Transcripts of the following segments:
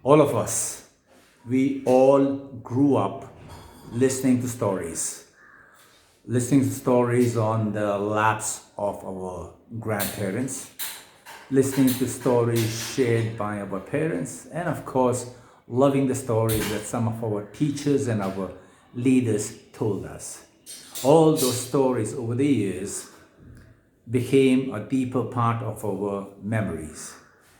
All of us, we all grew up listening to stories on the laps of our grandparents, listening to stories shared by our parents, and of course, loving the stories that some of our teachers and our leaders told us. All those stories over the years became a deeper part of our memories.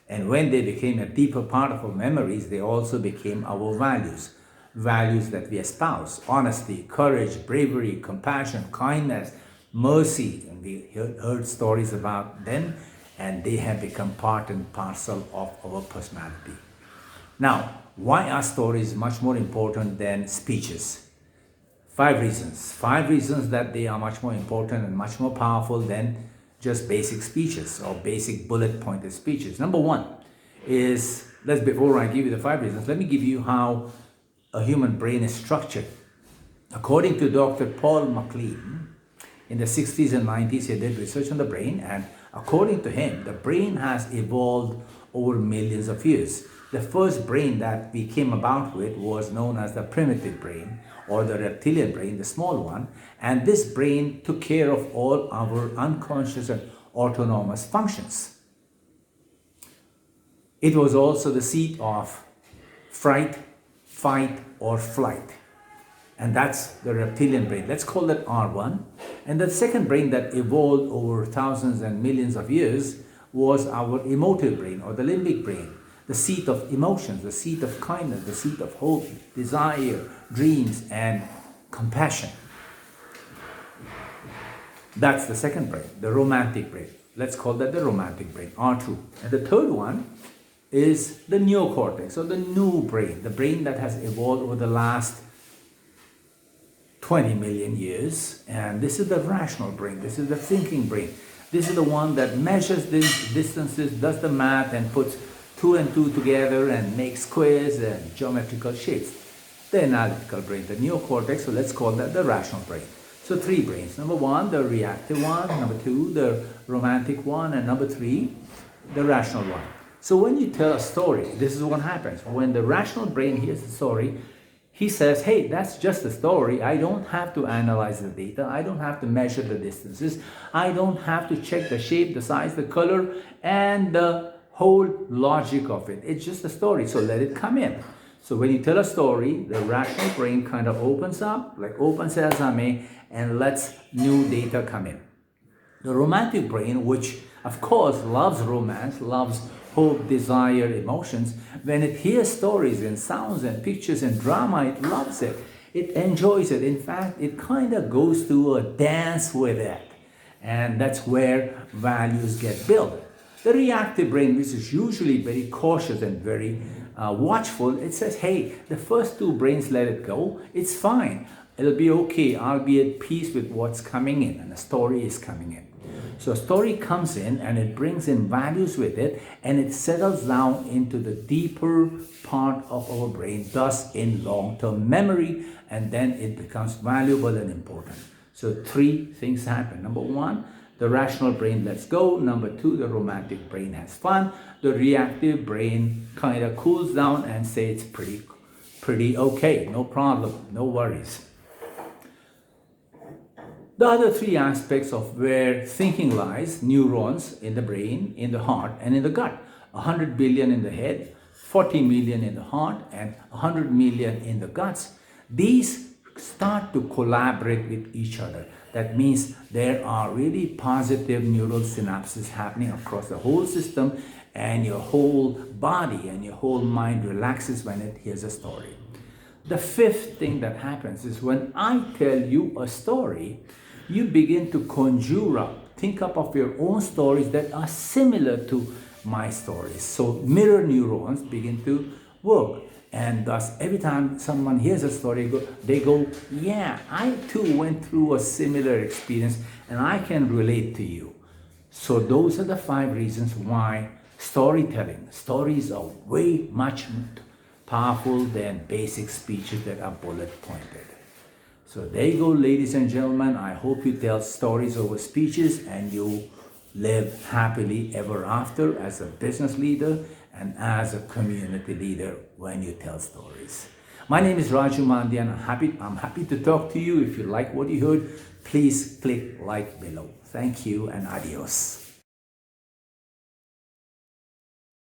And when they became a deeper part of our memories, they also became our values. Values that we espouse: honesty, courage, bravery, compassion, kindness, mercy. And we heard stories about them, and they have become part and parcel of our personality. Now, why are stories much more important than speeches? Five reasons. Five reasons that they are much more important and much more powerful than just basic speeches or basic bullet pointed speeches. Number one is, before I give you the five reasons, let me give you how a human brain is structured. According to Dr. Paul MacLean, in the 60s and 90s, he did research on the brain, and according to him, the brain has evolved over millions of years. The first brain that we came about with was known as the primitive brain, or the reptilian brain, the small one, and this brain took care of all our unconscious and autonomous functions. It was also the seat of fright, fight, or flight. And that's the reptilian brain. Let's call that R1. And the second brain that evolved over thousands and millions of years was our emotive brain, or the limbic brain, the seat of emotions, the seat of kindness, the seat of hope, desire, dreams, and compassion. That's the second brain, the romantic brain. Let's call that the romantic brain, R2. And the third one is the neocortex, or the new brain, the brain that has evolved over the last 20 million years. And this is the rational brain, this is the thinking brain. This is the one that measures these distances, does the math, and puts 2 and 2 together and makes squares and geometrical shapes. The analytical brain, the neocortex, so let's call that the rational brain. So three brains. Number one, the reactive one. Number two, the romantic one. And number three, the rational one. So when you tell a story, this is what happens. When the rational brain hears the story, he says, hey, that's just a story. I don't have to analyze the data. I don't have to measure the distances. I don't have to check the shape, the size, the color, and the whole logic of it. It's just a story, so let it come in. So when you tell a story, the rational brain kind of opens up, like open sesame, and lets new data come in. The romantic brain, which of course loves romance, loves hope, desire, emotions, when it hears stories and sounds and pictures and drama, it loves it. It enjoys it. In fact, it kind of goes to a dance with it. And that's where values get built. The reactive brain, which is usually very cautious and very watchful, it says, hey, the first two brains, let it go. It's fine. It'll be okay. I'll be at peace with what's coming in, and the story is coming in. So a story comes in and it brings in values with it, and it settles down into the deeper part of our brain, thus in long-term memory, and then it becomes valuable and important. So three things happen. Number one, the rational brain lets go. Number two, the romantic brain has fun. The reactive brain kind of cools down and says it's pretty okay, no problem, no worries. The other three aspects of where thinking lies: neurons in the brain, in the heart, and in the gut. 100 billion in the head, 40 million in the heart, and 100 million in the guts. These start to collaborate with each other. That means there are really positive neural synapses happening across the whole system, and your whole body and your whole mind relaxes when it hears a story. The fifth thing that happens is when I tell you a story, you begin to conjure up, think up of your own stories that are similar to my stories. So mirror neurons begin to work. And thus, every time someone hears a story, they go, yeah, I too went through a similar experience and I can relate to you. So those are the 5 reasons why stories are way much powerful than basic speeches that are bullet pointed. So there you go, ladies and gentlemen. I hope you tell stories over speeches and you live happily ever after as a business leader and as a community leader when you tell stories. My name is Raju Mandian. I'm happy to talk to you. If you like what you heard, please click like below. Thank you and adios.